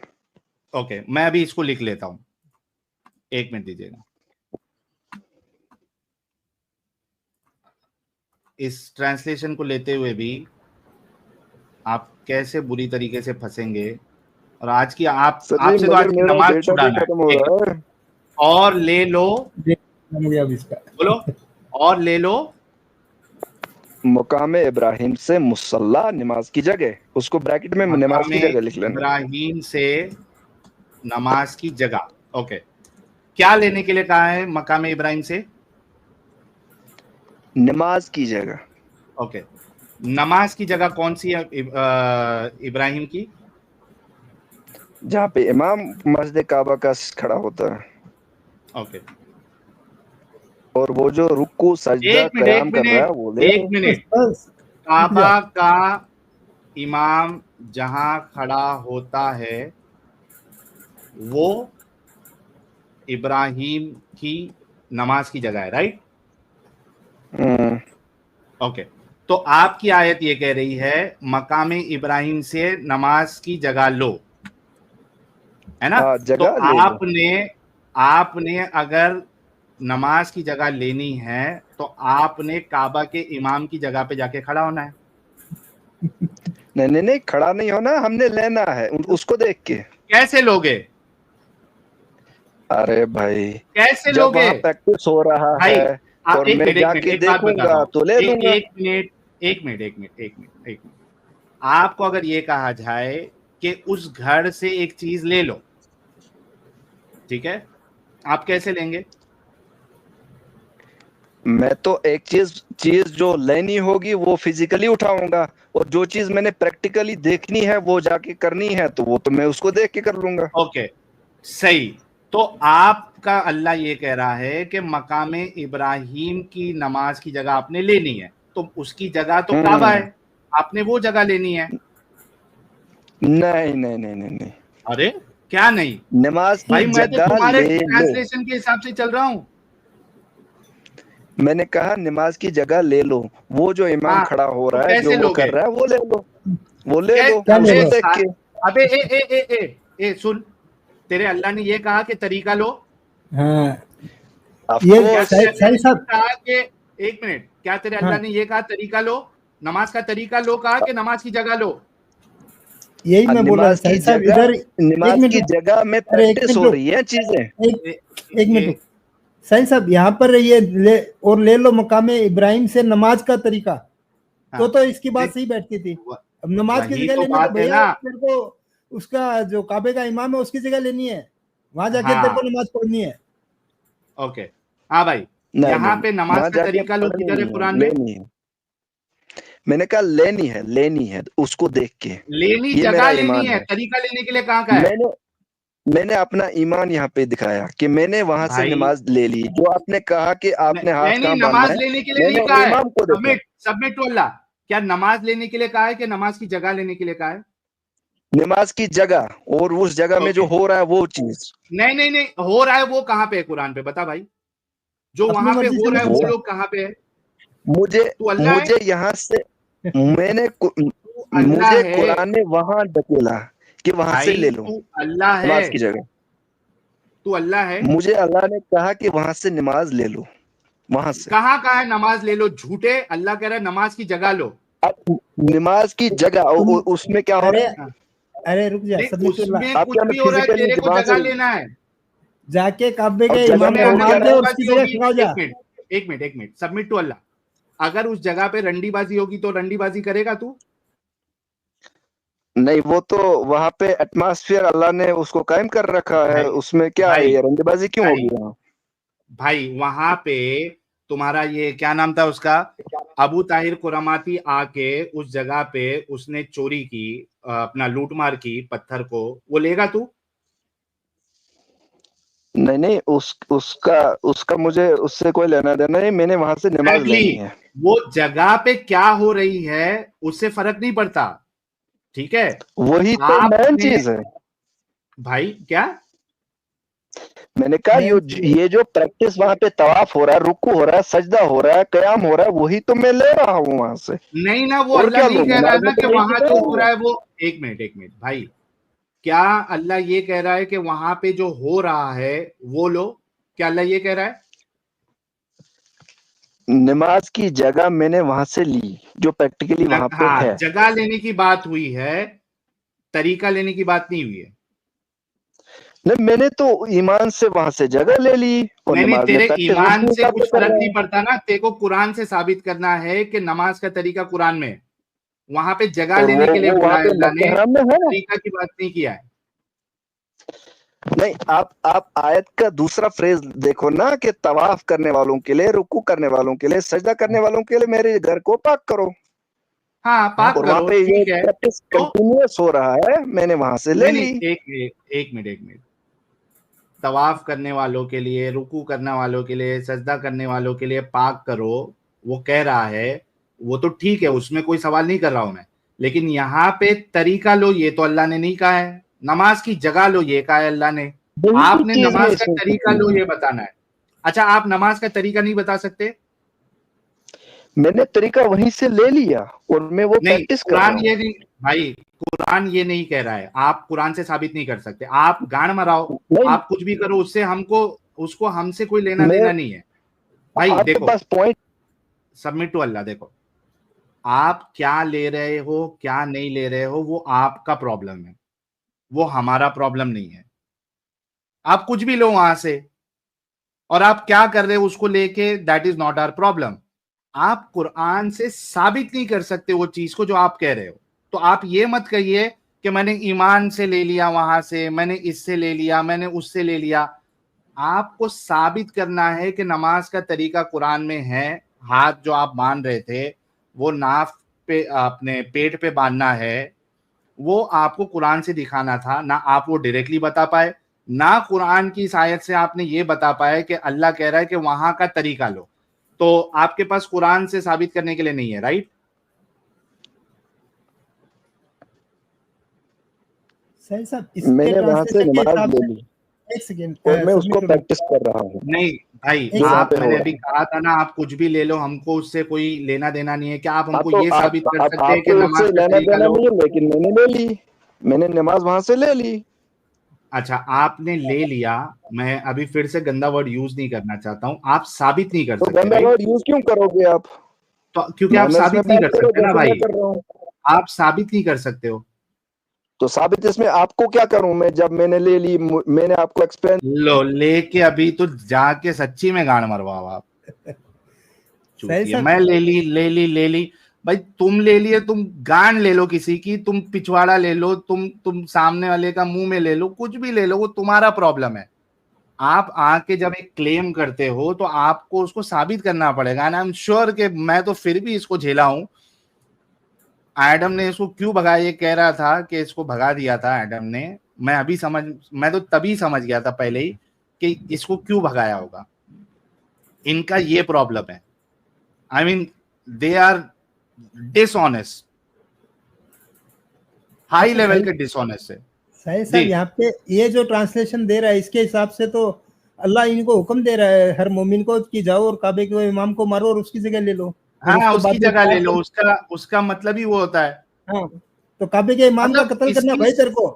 ओके, मैं अभी इसको लिख लेता हूं, एक मिनट दीजिएगा। इस ट्रांसलेशन को लेते हुए भी आप कैसे बुरी तरीके से फंसेंगे, और आज की सर जी आपसे तो आज मगर की मेरा नमाज डेटा भी छुड़ाना है, खत्म हो ठीक है, रहा है। और ले लो, अब इसका बोलो, और ले लो मकामे इब्राहिम से मुसल्ला नमाज की जगह, उसको ब्रैकेट में नमाज की मकामे जगह लिख लेना। इब्राहिम से नमाज की जगह, ओके। क्या लेने के लिए कहा है मकामे इब्राहिम से? नमाज की जगह। ओके, नमाज की जगह कौन सी है इब्राहिम की? जहाँ पे इमाम मस्जिद काबा का खड़ा होता है, ओके, और वो जो रुकू सजदा एक मिनट, कयाम कर रहा है वो ले एक लो। मिनट, बस काबा का इमाम जहां खड़ा होता है वो इब्राहिम की नमाज की जगह है, राइट, ओके। तो आपकी आयत ये कह रही है मकामे इब्राहिम से नमाज की जगह लो, है ना? हाँ, तो जगह ले लो। आपने अगर नमाज की जगह लेनी है तो आपने काबा के इमाम की जगह पे जाके खड़ा होना है। नहीं नहीं नहीं, खड़ा नहीं होना, हमने लेना है उसको देख के। कैसे लोगे? अरे भाई, कैसे जब लोगे वहां प्रैक्टिस हो रहा भाई? है और एक मैं मिनट, एक मिनट, जाके एक बात बताता देखूंगा हूँ, तो ले लूंगा। एक मिनट, एक मिनट, एक मिनट, एक मिनट, एक मिनट। आपको अगर ये कहा जाए कि उस घर से एक चीज ले लो, ठीक है, आप कैसे लेंगे? मैं तो एक चीज जो लेनी होगी वो फिजिकली उठाऊंगा, और जो चीज मैंने प्रैक्टिकली देखनी है वो जाके करनी है तो वो तो मैं उसको देख के कर लूंगा। ओके, सही। तो आपका अल्लाह ये कह रहा है कि मकामे इब्राहिम की नमाज की जगह आपने लेनी है, तो उसकी जगह तो काबा है, आपने वो जगह लेनी है। नहीं नहीं नहीं नहीं नहीं, अरे क्या नहीं नमाज की भाई, मैं तो जगह तुम्हारे ले लो। ट्रांसलेशन के हिसाब से चल रहा हूं। मैंने कहा नमाज की जगह ले लो, वो जो इमाम हाँ, खड़ा हो तो रहा है जो कैसे वो लोगे? कर रहा है वो ले लो, वो ले लो क्या ले उसको लो? देख के। अबे ए सुन, तेरे अल्लाह ने ये कहा कि तरीका लो। हाँ Of ये क्या course, तेरे अल्लाह सही ने साहब, कहा कि, एक मिनट, क्या तेरे हाँ अल्लाह ने ये कहा तरीका लो, नमाज का तरीका लो कहा कि नमाज की जगह लो? यही मैं बोल रहा था नमाज की सही साहब, जगह, इधर एक नमाज मिनट की रुक, जगह में अरे एक प्रैक्टिस मिनट हो रुक, रही है चीजें। एक मिनट रुक, सही साहब यहाँ पर ये ले और ले लो मकामे इब्राहिम से नमाज का तरीका, हाँ, तो इसकी बात सही बैठती थी। अब नमाज की वही जगह तो लेनी तो बात है भैया ना। तेरे को उसका जो काबे का इमाम है उसकी जगह लेनी है, वहां जाके तेरे को हाँ, नमाज पढ़नी है। ओके, हाँ भाई, नहीं यहाँ नहीं, पे नमाज वहां का जाके तरीका लो पढ़नी किधर है नहीं है, कुरान में? लेनी है। मैंने कहा लेनी है उसको देख के। लेनी, ये जगह मेरा लेनी ईमान है, है। तरीका लेने के लिए कहाँ का है मैंने मैंने अपना ईमान यहाँ पे दिखाया कि मैंने वहां से भाई? नमाज ले ली, जो आपने कहा कि आपने हाथ नहीं, कहाँ बांधना नमाज है, लेने के लिए नहीं मैंने कहा है। इमाम को देखा। सबमिट, सबमिट टू अल्लाह। क्या नमाज लेने के लिए कहा है कि नमाज की जगह लेने के लिए कहा है? नमाज की जगह और उस जगह में जो ओके, हो रहा है वो चीज। नहीं नहीं नहीं, हो रहा है वो कहाँ पे है कुरान पे, बता भाई, जो अपनी वहां पे मर्जी हो से रहा है नहीं वो वो लोग कहाँ पे है? मुझे तू अल्लाह है, मुझे यहाँ से मैंने तू अल्लाह मुझे है कुरान ने वहां धकेला कि वहां से भाई, ले लो तू अल्लाह है, नमाज की जगह। तू अल्लाह है। मुझे अल्लाह ने कहा कि वहां से नमाज ले लो, वहां से। कहाँ कहाँ है नमाज ले लो? झूठे, अल्लाह कह रहा है नमाज की जगह लो। अब नमाज की जगह तुम उसमें क्या हो अरे रहा है? हाँ, अरे रुक जा, नहीं, सबमिट टू अल्लाह, उसमें आप क्या कुछ मैं भी हो रहा है, फिजिकली तेरे को वहां जगह से लेना है। जाके काबे और के जगह इमाम में को हो क्या मान रहा दे है? और उसकी रंडीबाजी जगह होगी, खड़ा हो जा। एक मिनट, एक मिनट, एक मिनट, सबमिट टू अल्लाह। अगर उस जगह पे रंडीबाजी होगी तो रंडीबाजी करेगा तू? नहीं, वो तो वहां पे एटमॉस्फेयर अल्लाह ने उसको कायम कर रखा है, भाई, उसमें क्या है, भाई, ये रंगेबाजी क्यों भाई, होगी वहां? भाई, वहां पे तुम्हारा ये क्या नाम था उसका, अबू ताहिर कुरामाती आके उस जगह पे उसने चोरी की, अपना लूटमार की पत्थर को, वो लेगा तू? नहीं नहीं, उसका उसका मुझे उससे कोई लेना देना नहीं, मैंने वहां से नमाज लेनी है। वो जगह पे क्या हो रही है उससे फर्क नहीं पड़ता, ठीक है। वही तो मेन चीज है भाई। क्या मैंने कहा, ये जो प्रैक्टिस वहां पे तवाफ हो रहा है, रुकू हो रहा है, सजदा हो रहा है, कयाम हो रहा है, वही तो मैं ले रहा हूँ वहां से। नहीं ना, वो और अल्लाह क्या नहीं लोग कह रहा है नमाज ना में कि तो यही वहां जो हो सिखाएंगे। रहा है वो, एक मिनट भाई, क्या अल्लाह ये कह रहा है कि वहां पे जो हो रहा है वो लो? क्या अल्लाह ये कह रहा है? नमाज की जगह मैंने वहां से ली, जो प्रैक्टिकली वहां पे हाँ, है। जगह लेने की बात हुई है, तरीका लेने की बात नहीं हुई है। नहीं, मैंने तो ईमान से वहां से जगह ले ली और नहीं, नमाज में तेरे प्रैक्टिस ईमान उसी से हिसाब से कुछ कर फर्क रहा नहीं हूँ। पड़ता ना, तेरे को कुरान से साबित करना है कि नमाज का तरीका कुरान में है। वहां पे जगह और लेने के लिए वो बोला वहां है पे अल्लाह मक्के ने, हराम में है। तरीका की बात नहीं किया है। नहीं, आप आयत का दूसरा फ्रेज देखो ना, कि तवाफ करने वालों के लिए, रुकू करने वालों के लिए, सजदा करने वालों के लिए मेरे घर को पाक करो। हाँ, पाक और वहां करो, पे ये ठीक है। प्रैक्टिस तो कंटिन्यूअस हो रहा है, मैंने वहां से ले नहीं, ली। एक मिनट, तवाफ करने वालों के लिए, रुकू करने वालों के लिए, सजदा करने वालों के लिए पाक करो, वो कह रहा है, वो तो ठीक है, उसमें कोई सवाल नहीं कर रहा हूं मैं। लेकिन यहाँ पे तरीका लो, ये तो अल्लाह ने नहीं कहा है। नमाज की जगह लो, ये कहा है अल्लाह ने। यही आपने चीज मैं नमाज का इसमें तरीका लो, सीखी। ये बताना है। अच्छा, आप नमाज का तरीका नहीं बता सकते? मैंने तरीका वहीं से ले लिया और मैं वो नहीं, प्रैक्टिस कर रहा कुरान हूँ। ये नहीं, भाई, कुरान ये नहीं कह रहा है। आप कुरान से साबित नहीं कर सकते, आप गान मराओ, नहीं, आप कुछ भी करो, उससे हमको, उसको हमसे कोई लेना मैं देना नहीं है। भाई आपके देखो, पास पॉइंट। सबमिट टू अल्लाह, देखो, आप क्या ले रहे हो क्या नहीं ले रहे हो वो आपका प्रॉब्लम है, वो हमारा प्रॉब्लम नहीं है। आप कुछ भी लो वहां से, और आप क्या कर रहे हो उसको लेके, that is not our problem. आप कुरान से साबित नहीं कर सकते वो चीज को जो आप कह रहे हो। तो आप ये मत कहिए कि मैंने ईमान से ले लिया, वहां से मैंने इससे ले लिया, मैंने उससे ले लिया। आपको साबित करना है कि नमाज का तरीका कुरान में है। हाथ जो आप बांध रहे थे, वो नाफ पे, अपने पेट पे बांधना है, वो आपको कुरान से दिखाना था ना। आप वो डायरेक्टली बता पाए, ना कुरान की इस आयत से आपने ये बता पाए कि अल्लाह कह रहा है कि वहां का तरीका लो। तो आपके पास कुरान से साबित करने के लिए नहीं है, राइट? सही साहब, इसके मैंने वहां से ट्रांसलेशन के नमाज हिसाब ले से, ली एक सेकेंड, और मैं उसको सबमिट होने, प्रैक्टिस कर रहा हूँ नहीं भाई, एक जो वहां आप, पे सेकेंड। हो मैंने रहा अभी है। कहा था ना, आप कुछ भी ले लो, हमको उससे कोई लेना देना नहीं है। क्या आप हाँ, हमको तो ये साबित कर सकते हैं कि आपको उससे नमाज का लेना तरीका देना लो? नहीं है, लेकिन मैंने ले ली। मैंने नमाज वहां से ले ली। अच्छा, आपने ले लिया। मैं अभी फिर से गंदा वर्ड यूज नहीं करना चाहता हूँ, आप साबित नहीं कर तो सकते, गंदा राइट? वर्ड यूज क्यों करोगे आप? तो क्योंकि आप मैनर्स में साबित नहीं बात कर करो, सकते ना जैसे मैं भाई, कर रहा हूँ। आप साबित नहीं कर सकते हो। तो साबित इसमें आपको क्या करूं मैं, जब मैंने ले ली, मैंने आपको एक्सप्लेन। लो, लेके अभी तो जाके सच्ची में गाड़ मरवाओ आप। सही चूतिया, साहब, मैं ले ली भाई, तुम ले लिए, तुम गांड ले लो किसी की, तुम पिछवाड़ा ले लो, तुम सामने वाले का मुंह में ले लो, कुछ भी ले लो, वो तुम्हारा प्रॉब्लम है। आप आके जब एक क्लेम करते हो तो आपको उसको साबित करना पड़ेगा। एंड आई एम श्योर कि मैं तो फिर भी इसको झेला हूं। एडम ने इसको क्यों भगाया, ये कह रहा था कि इसको भगा दिया था एडम ने। मैं तो तभी समझ गया था पहले ही कि इसको क्यों भगाया होगा। इनका ये प्रॉब्लम है। I mean, they are dishonest, high अच्छा लेवल सही, के डिसऑनेस्ट है सही जी। साहब, यहाँ पे ये जो ट्रांसलेशन दे रहा है इसके हिसाब से तो अल्लाह इनको हुक्म दे रहा है हर मोमिन को कि जाओ और काबे के इमाम को मारो और उसकी जगह ले लो, और हाँ, उसको उसकी बाद में जगह ले लो, पाक। उसका मतलब ही वो होता है। हाँ, तो काबे के इमाम का मतलब कत्ल करना भाई तेरे को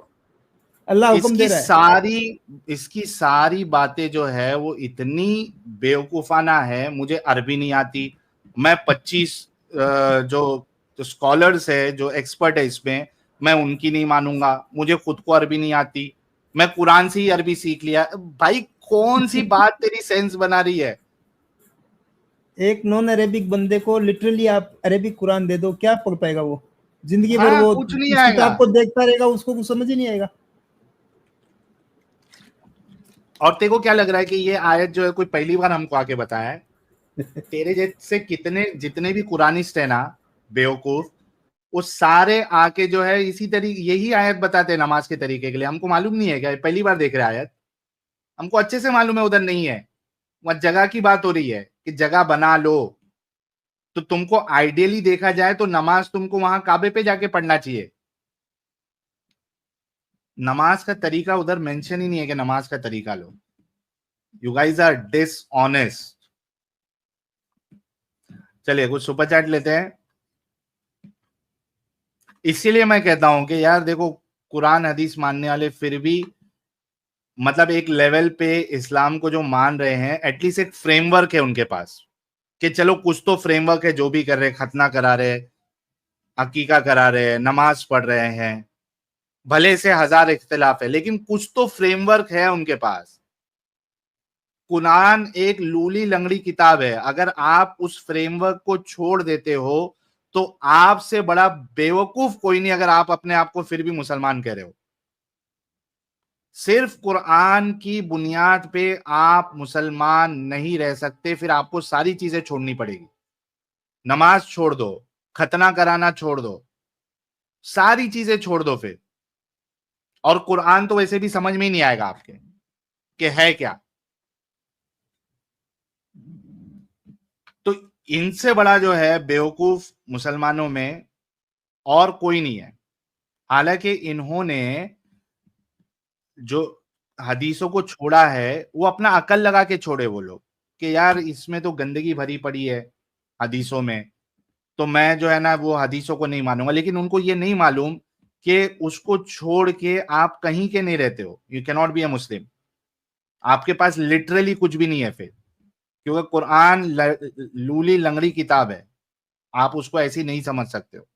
अल्लाह हुक्म दे इसकी रहा है। सारी इसकी सारी बातें जो है वो इतनी बेवकूफाना है। मुझे अरबी नहीं आती। मैं 25 जो स्कॉलर्स है, जो एक्सपर्ट है इसमें, मैं उनकी नहीं मानूंगा। मुझे खुद को अरबी नहीं आती, मैं कुरान से ही अरबी सीख लिया। भाई, कौन सी बात तेरी सेंस बना रही है? एक नॉन अरेबिक बंदे को लिटरली आप अरेबिक कुरान दे दो, क्या पढ़ पाएगा वो? जिंदगी भर हाँ, वो कुछ नहीं उस आएगा। किताब को देखता रहेगा, उसको कुछ समझ ही नहीं आएगा। और तेरे को क्या लग रहा है कि ये आयत जो है कोई पहली बार हमको आके बताया है? तेरे जैसे कितने जितने भी कुरानिस्ट है ना, बेवकूफ, वो सारे आके जो है इसी तरीके, यही आयत बताते हैं नमाज के तरीके के लिए। हमको मालूम नहीं है क्या? पहली बार देख रहे हैं आयत? हमको अच्छे से मालूम है उधर नहीं है, वहां जगह की बात हो रही है कि जगह बना लो। तो तुमको आइडियली देखा जाए तो नमाज तुमको वहां काबे पे जाके पढ़ना चाहिए। नमाज का तरीका उधर मेंशन ही नहीं है कि नमाज का तरीका लो। You guys are dishonest. चलिए कुछ सुपर चैट लेते हैं। इसीलिए मैं कहता हूं कि यार देखो, कुरान हदीस मानने वाले फिर भी मतलब एक लेवल पे इस्लाम को जो मान रहे हैं, एटलीस्ट एक फ्रेमवर्क है उनके पास कि चलो कुछ तो फ्रेमवर्क है, जो भी कर रहे, खतना करा रहे, अकीका करा रहे, नमाज पढ़ रहे हैं, भले से हजार इख्तिलाफ है लेकिन कुछ तो फ्रेमवर्क है उनके पास। कुरान एक लूली लंगड़ी किताब है, अगर आप उस फ्रेमवर्क को छोड़ देते हो तो आपसे बड़ा बेवकूफ कोई नहीं, अगर आप अपने आप को फिर भी मुसलमान कह रहे हो। सिर्फ कुरान की बुनियाद पे आप मुसलमान नहीं रह सकते, फिर आपको सारी चीजें छोड़नी पड़ेगी। नमाज छोड़ दो, खतना कराना छोड़ दो, सारी चीजें छोड़ दो फिर। और कुरान तो वैसे भी समझ में ही नहीं आएगा आपके कि है क्या। तो इनसे बड़ा जो है बेवकूफ मुसलमानों में और कोई नहीं है। हालांकि इन्होंने जो हदीसों को छोड़ा है वो अपना अकल लगा के छोड़े, वो लोग कि यार इसमें तो गंदगी भरी पड़ी है हदीसों में, तो मैं जो है ना वो हदीसों को नहीं मानूंगा। लेकिन उनको ये नहीं मालूम कि उसको छोड़ के आप कहीं के नहीं रहते हो। You can not be a Muslim. आपके पास लिटरली कुछ भी नहीं है फिर, क्योंकि कुरान लूली लंगड़ी किताब है, आप उसको ऐसी नहीं समझ सकते हो।